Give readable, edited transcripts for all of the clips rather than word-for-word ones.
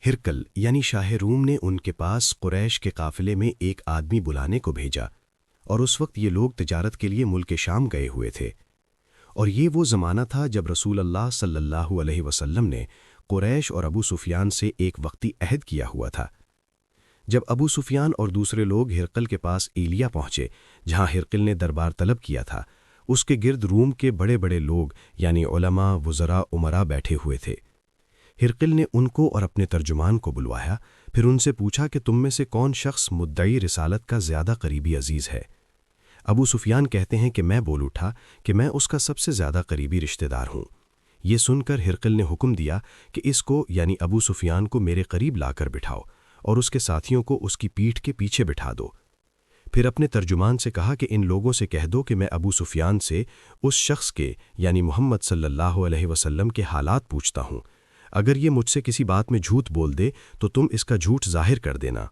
ہرقل یعنی شاہ روم نے ان کے پاس قریش کے قافلے میں ایک آدمی بلانے کو بھیجا، اور اس وقت یہ لوگ تجارت کے لیے ملک شام گئے ہوئے تھے، اور یہ وہ زمانہ تھا جب رسول اللہ صلی اللہ علیہ وسلم نے قریش اور ابو سفیان سے ایک وقتی عہد کیا ہوا تھا۔ جب ابو سفیان اور دوسرے لوگ ہرقل کے پاس ایلیا پہنچے، جہاں ہرقل نے دربار طلب کیا تھا، اس کے گرد روم کے بڑے بڑے لوگ یعنی علماء، وزراء، امراء بیٹھے ہوئے تھے۔ ہرقل نے ان کو اور اپنے ترجمان کو بلوایا، پھر ان سے پوچھا کہ تم میں سے کون شخص مدعی رسالت کا زیادہ قریبی عزیز ہے؟ ابو سفیان کہتے ہیں کہ میں بول اٹھا کہ میں اس کا سب سے زیادہ قریبی رشتہ دار ہوں۔ یہ سن کر ہرقل نے حکم دیا کہ اس کو یعنی ابو سفیان کو میرے قریب لا کر بٹھاؤ اور اس کے ساتھیوں کو اس کی پیٹھ کے پیچھے بٹھا دو۔ پھر اپنے ترجمان سے کہا کہ ان لوگوں سے کہہ دو کہ میں ابو سفیان سے اس شخص کے یعنی محمد صلی اللہ علیہ وسلم کے حالات پوچھتا ہوں، اگر یہ مجھ سے کسی بات میں جھوٹ بول دے تو تم اس کا جھوٹ ظاہر کر دینا۔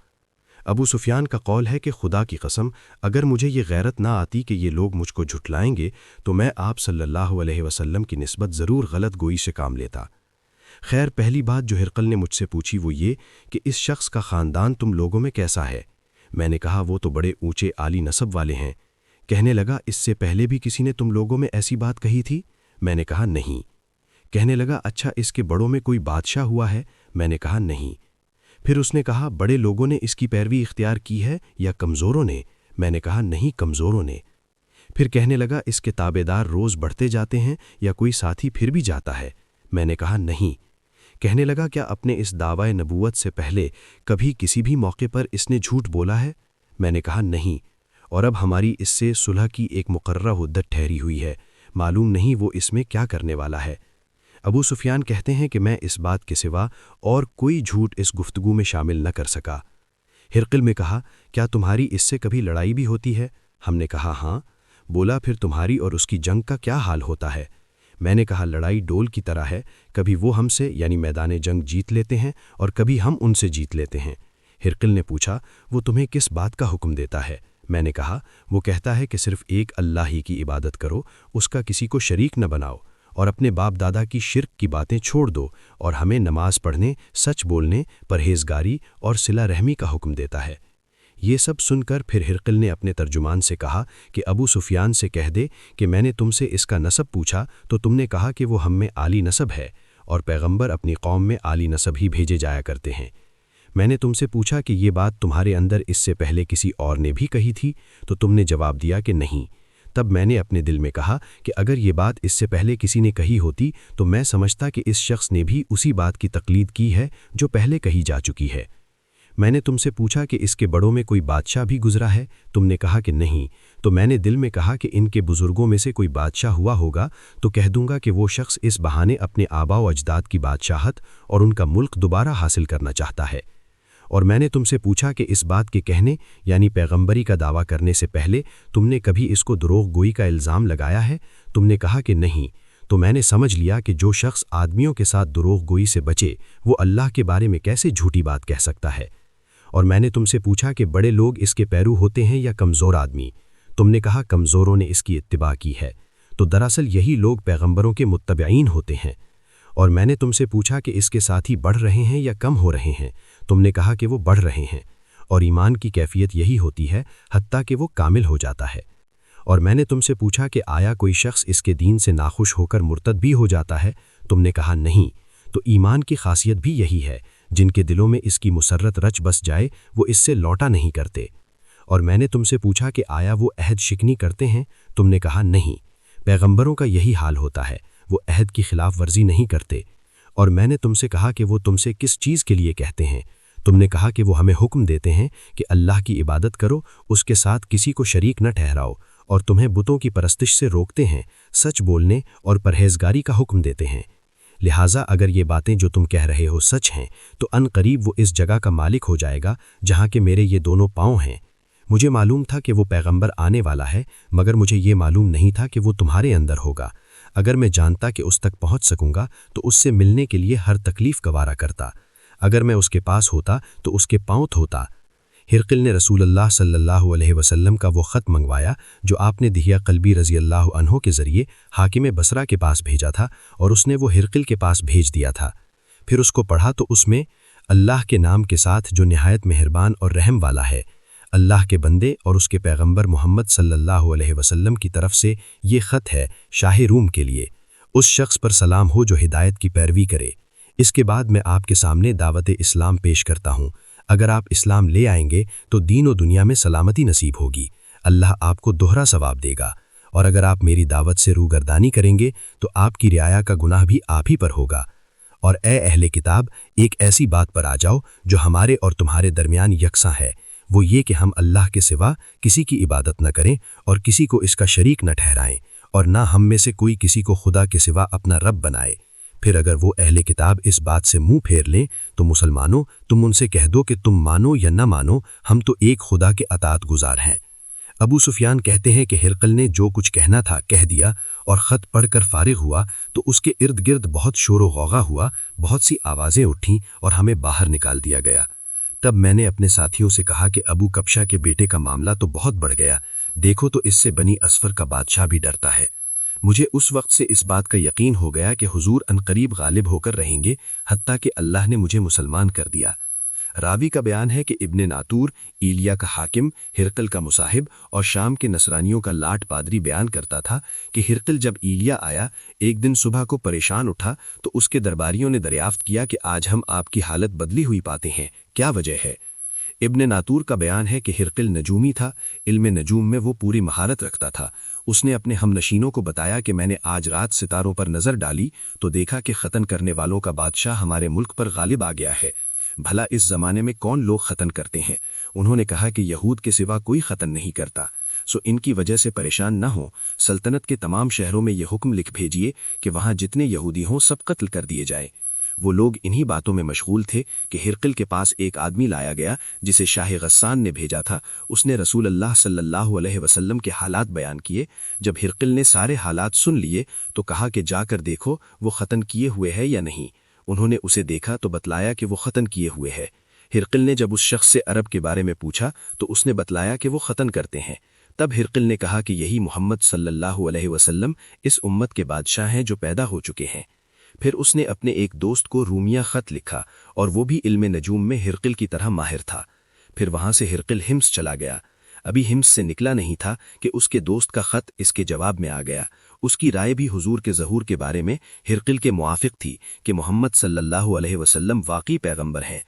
ابو سفیان کا قول ہے کہ خدا کی قسم اگر مجھے یہ غیرت نہ آتی کہ یہ لوگ مجھ کو جھٹلائیں گے تو میں آپ صلی اللہ علیہ وسلم کی نسبت ضرور غلط گوئی سے کام لیتا۔ خیر، پہلی بات جو ہرقل نے مجھ سے پوچھی وہ یہ کہ اس شخص کا خاندان تم لوگوں میں کیسا ہے؟ میں نے کہا وہ تو بڑے اونچے عالی نسب والے ہیں۔ کہنے لگا اس سے پہلے بھی کسی نے تم لوگوں میں ایسی بات کہی تھی؟ میں نے کہا نہیں۔ کہنے لگا اچھا اس کے بڑوں میں کوئی بادشاہ ہوا ہے؟ میں نے کہا نہیں۔ پھر اس نے کہا بڑے لوگوں نے اس کی پیروی اختیار کی ہے یا کمزوروں نے؟ میں نے کہا نہیں، کمزوروں نے۔ پھر کہنے لگا اس کے تابع دار روز بڑھتے جاتے ہیں یا کوئی ساتھی پھر بھی جاتا ہے؟ میں نے کہا نہیں۔ کہنے لگا کیا اپنے اس دعوی نبوت سے پہلے کبھی کسی بھی موقع پر اس نے جھوٹ بولا ہے؟ میں نے کہا نہیں، اور اب ہماری اس سے صلح کی ایک مقررہ مدت ٹھہری ہوئی ہے، معلوم نہیں وہ اس میں کیا کرنے والا ہے۔ ابو سفیان کہتے ہیں کہ میں اس بات کے سوا اور کوئی جھوٹ اس گفتگو میں شامل نہ کر سکا۔ ہرقل میں کہا کیا تمہاری اس سے کبھی لڑائی بھی ہوتی ہے؟ ہم نے کہا ہاں۔ بولا پھر تمہاری اور اس کی جنگ کا کیا حال ہوتا ہے؟ میں نے کہا لڑائی ڈول کی طرح ہے، کبھی وہ ہم سے یعنی میدان جنگ جیت لیتے ہیں اور کبھی ہم ان سے جیت لیتے ہیں۔ ہرقل نے پوچھا وہ تمہیں کس بات کا حکم دیتا ہے؟ میں نے کہا وہ کہتا ہے کہ صرف ایک اللہ ہی کی عبادت کرو، اس کا کسی کو شریک نہ بناؤ، اور اپنے باپ دادا کی شرک کی باتیں چھوڑ دو، اور ہمیں نماز پڑھنے، سچ بولنے، پرہیزگاری اور صلہ رحمی کا حکم دیتا ہے۔ یہ سب سن کر پھر ہرقل نے اپنے ترجمان سے کہا کہ ابو سفیان سے کہہ دے کہ میں نے تم سے اس کا نسب پوچھا تو تم نے کہا کہ وہ ہم میں عالی نسب ہے، اور پیغمبر اپنی قوم میں عالی نسب ہی بھیجے جایا کرتے ہیں۔ میں نے تم سے پوچھا کہ یہ بات تمہارے اندر اس سے پہلے کسی اور نے بھی کہی تھی تو تم نے جواب دیا کہ نہیں۔ تب میں نے اپنے دل میں کہا کہ اگر یہ بات اس سے پہلے کسی نے کہی ہوتی تو میں سمجھتا کہ اس شخص نے بھی اسی بات کی تقلید کی ہے جو پہلے کہی جا چکی ہے۔ میں نے تم سے پوچھا کہ اس کے بڑوں میں کوئی بادشاہ بھی گزرا ہے؟ تم نے کہا کہ نہیں۔ تو میں نے دل میں کہا کہ ان کے بزرگوں میں سے کوئی بادشاہ ہوا ہوگا تو کہہ دوں گا کہ وہ شخص اس بہانے اپنے آباء و اجداد کی بادشاہت اور ان کا ملک دوبارہ حاصل کرنا چاہتا ہے۔ اور میں نے تم سے پوچھا کہ اس بات کے کہنے یعنی پیغمبری کا دعویٰ کرنے سے پہلے تم نے کبھی اس کو دروغ گوئی کا الزام لگایا ہے؟ تم نے کہا کہ نہیں۔ تو میں نے سمجھ لیا کہ جو شخص آدمیوں کے ساتھ دروغ گوئی سے بچے وہ اللہ کے بارے میں کیسے جھوٹی بات کہہ سکتا ہے۔ اور میں نے تم سے پوچھا کہ بڑے لوگ اس کے پیرو ہوتے ہیں یا کمزور آدمی؟ تم نے کہا کمزوروں نے اس کی اتباع کی ہے، تو دراصل یہی لوگ پیغمبروں کے متبعین ہوتے ہیں۔ اور میں نے تم سے پوچھا کہ اس کے ساتھی بڑھ رہے ہیں یا کم ہو رہے ہیں؟ تم نے کہا کہ وہ بڑھ رہے ہیں، اور ایمان کی کیفیت یہی ہوتی ہے حتیٰ کہ وہ کامل ہو جاتا ہے۔ اور میں نے تم سے پوچھا کہ آیا کوئی شخص اس کے دین سے ناخوش ہو کر مرتد بھی ہو جاتا ہے؟ تم نے کہا نہیں۔ تو ایمان کی خاصیت بھی یہی ہے، جن کے دلوں میں اس کی مسرت رچ بس جائے وہ اس سے لوٹا نہیں کرتے۔ اور میں نے تم سے پوچھا کہ آیا وہ عہد شکنی کرتے ہیں؟ تم نے کہا نہیں۔ پیغمبروں کا یہی حال ہوتا ہے، وہ عہد کی خلاف ورزی نہیں کرتے۔ اور میں نے تم سے کہا کہ وہ تم سے کس چیز کے لیے کہتے ہیں؟ تم نے کہا کہ وہ ہمیں حکم دیتے ہیں کہ اللہ کی عبادت کرو، اس کے ساتھ کسی کو شریک نہ ٹھہراؤ، اور تمہیں بتوں کی پرستش سے روکتے ہیں، سچ بولنے اور پرہیزگاری کا حکم دیتے ہیں۔ لہٰذا اگر یہ باتیں جو تم کہہ رہے ہو سچ ہیں تو ان قریب وہ اس جگہ کا مالک ہو جائے گا جہاں کہ میرے یہ دونوں پاؤں ہیں۔ مجھے معلوم تھا کہ وہ پیغمبر آنے والا ہے، مگر مجھے یہ معلوم نہیں تھا کہ وہ تمہارے اندر ہوگا۔ اگر میں جانتا کہ اس تک پہنچ سکوں گا تو اس سے ملنے کے لیے ہر تکلیف گوارا کرتا۔ اگر میں اس کے پاس ہوتا تو اس کے پاؤں دھوتا۔ ہرقل نے رسول اللہ صلی اللہ علیہ وسلم کا وہ خط منگوایا جو آپ نے دہیہ قلبی رضی اللہ عنہ کے ذریعے حاکم بصرہ کے پاس بھیجا تھا، اور اس نے وہ ہرقل کے پاس بھیج دیا تھا۔ پھر اس کو پڑھا تو اس میں اللہ کے نام کے ساتھ جو نہایت مہربان اور رحم والا ہے۔ اللہ کے بندے اور اس کے پیغمبر محمد صلی اللہ علیہ وسلم کی طرف سے یہ خط ہے شاہ روم کے لیے۔ اس شخص پر سلام ہو جو ہدایت کی پیروی کرے۔ اس کے بعد میں آپ کے سامنے دعوت اسلام پیش کرتا ہوں۔ اگر آپ اسلام لے آئیں گے تو دین و دنیا میں سلامتی نصیب ہوگی، اللہ آپ کو دوہرا ثواب دے گا، اور اگر آپ میری دعوت سے روگردانی کریں گے تو آپ کی رعایا کا گناہ بھی آپ ہی پر ہوگا۔ اور اے اہل کتاب، ایک ایسی بات پر آ جاؤ جو ہمارے اور تمہارے درمیان یکساں ہے، وہ یہ کہ ہم اللہ کے سوا کسی کی عبادت نہ کریں اور کسی کو اس کا شریک نہ ٹھہرائیں، اور نہ ہم میں سے کوئی کسی کو خدا کے سوا اپنا رب بنائے۔ پھر اگر وہ اہل کتاب اس بات سے منہ پھیر لیں تو مسلمانوں، تم ان سے کہہ دو کہ تم مانو یا نہ مانو، ہم تو ایک خدا کے اطاعت گزار ہیں۔ ابو سفیان کہتے ہیں کہ ہرقل نے جو کچھ کہنا تھا کہہ دیا، اور خط پڑھ کر فارغ ہوا تو اس کے ارد گرد بہت شور و غوغا ہوا، بہت سی آوازیں اٹھیں اور ہمیں باہر نکال دیا گیا۔ تب میں نے اپنے ساتھیوں سے کہا کہ ابو کبشہ کے بیٹے کا معاملہ تو بہت بڑھ گیا، دیکھو تو اس سے بنی اسفر کا بادشاہ بھی ڈرتا ہے۔ مجھے اس وقت سے اس بات کا یقین ہو گیا کہ حضور عنقریب غالب ہو کر رہیں گے، حتیٰ کہ اللہ نے مجھے مسلمان کر دیا۔ راوی کا بیان ہے کہ ابن ناتور، ایلیا کا حاکم، ہرقل کا مصاحب اور شام کے نصرانیوں کا لاٹ پادری بیان کرتا تھا کہ ہرقل جب ایلیا آیا ایک دن صبح کو پریشان اٹھا تو اس کے درباریوں نے دریافت کیا کہ آج ہم آپ کی حالت بدلی ہوئی پاتے ہیں، کیا وجہ ہے؟ ابن ناتور کا بیان ہے کہ ہرقل نجومی تھا، علم نجوم میں وہ پوری مہارت رکھتا تھا۔ اس نے اپنے ہم نشینوں کو بتایا کہ میں نے آج رات ستاروں پر نظر ڈالی تو دیکھا کہ ختن کرنے والوں کا بادشاہ ہمارے ملک پر غالب آ گیا ہے۔ بھلا اس زمانے میں کون لوگ ختن کرتے ہیں؟ انہوں نے کہا کہ یہود کے سوا کوئی ختن نہیں کرتا، سو ان کی وجہ سے پریشان نہ ہوں، سلطنت کے تمام شہروں میں یہ حکم لکھ بھیجیے کہ وہاں جتنے یہودی ہوں سب قتل کر دیے جائیں۔ وہ لوگ انہی باتوں میں مشغول تھے کہ ہرقل کے پاس ایک آدمی لایا گیا جسے شاہ غسان نے بھیجا تھا۔ اس نے رسول اللہ صلی اللہ علیہ وسلم کے حالات بیان کیے۔ جب ہرقل نے سارے حالات سن لیے تو کہا کہ جا کر دیکھو وہ ختن کیے ہوئے ہے یا نہیں۔ انہوں نے اسے دیکھا تو بتلایا کہ وہ ختن کیے ہوئے ہے۔ ہرقل نے جب اس شخص سے عرب کے بارے میں پوچھا تو اس نے بتلایا کہ وہ ختن کرتے ہیں۔ تب ہرقل نے کہا کہ یہی محمد صلی اللہ علیہ وسلم اس امت کے بادشاہ ہیں جو پیدا ہو چکے ہیں۔ پھر اس نے اپنے ایک دوست کو رومیہ خط لکھا، اور وہ بھی علم نجوم میں ہرقل کی طرح ماہر تھا۔ پھر وہاں سے ہرقل ہمس چلا گیا۔ ابھی ہمس سے نکلا نہیں تھا کہ اس کے دوست کا خط اس کے جواب میں آ گیا۔ اس کی رائے بھی حضور کے ظہور کے بارے میں ہرقل کے موافق تھی کہ محمد صلی اللہ علیہ وسلم واقعی پیغمبر ہیں۔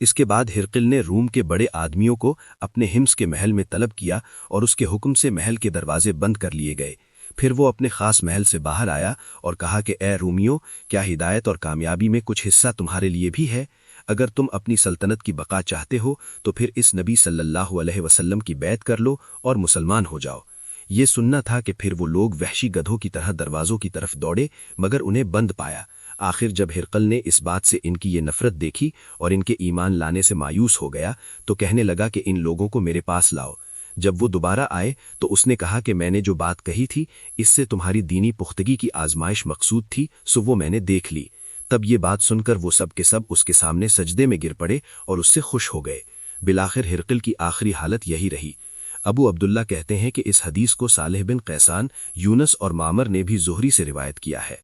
اس کے بعد ہرقل نے روم کے بڑے آدمیوں کو اپنے ہمس کے محل میں طلب کیا اور اس کے حکم سے محل کے دروازے بند کر لیے گئے۔ پھر وہ اپنے خاص محل سے باہر آیا اور کہا کہ اے رومیوں، کیا ہدایت اور کامیابی میں کچھ حصہ تمہارے لیے بھی ہے؟ اگر تم اپنی سلطنت کی بقا چاہتے ہو تو پھر اس نبی صلی اللہ علیہ وسلم کی بیعت کر لو اور مسلمان ہو جاؤ۔ یہ سننا تھا کہ پھر وہ لوگ وحشی گدھوں کی طرح دروازوں کی طرف دوڑے مگر انہیں بند پایا۔ آخر جب ہرقل نے اس بات سے ان کی یہ نفرت دیکھی اور ان کے ایمان لانے سے مایوس ہو گیا تو کہنے لگا کہ ان لوگوں کو میرے پاس لاؤ۔ جب وہ دوبارہ آئے تو اس نے کہا کہ میں نے جو بات کہی تھی اس سے تمہاری دینی پختگی کی آزمائش مقصود تھی، سو وہ میں نے دیکھ لی۔ تب یہ بات سن کر وہ سب کے سب اس کے سامنے سجدے میں گر پڑے اور اس سے خوش ہو گئے۔ بالآخر ہرقل کی آخری حالت یہی رہی۔ ابو عبداللہ کہتے ہیں کہ اس حدیث کو صالح بن قیسان، یونس اور معمر نے بھی زہری سے روایت کیا ہے۔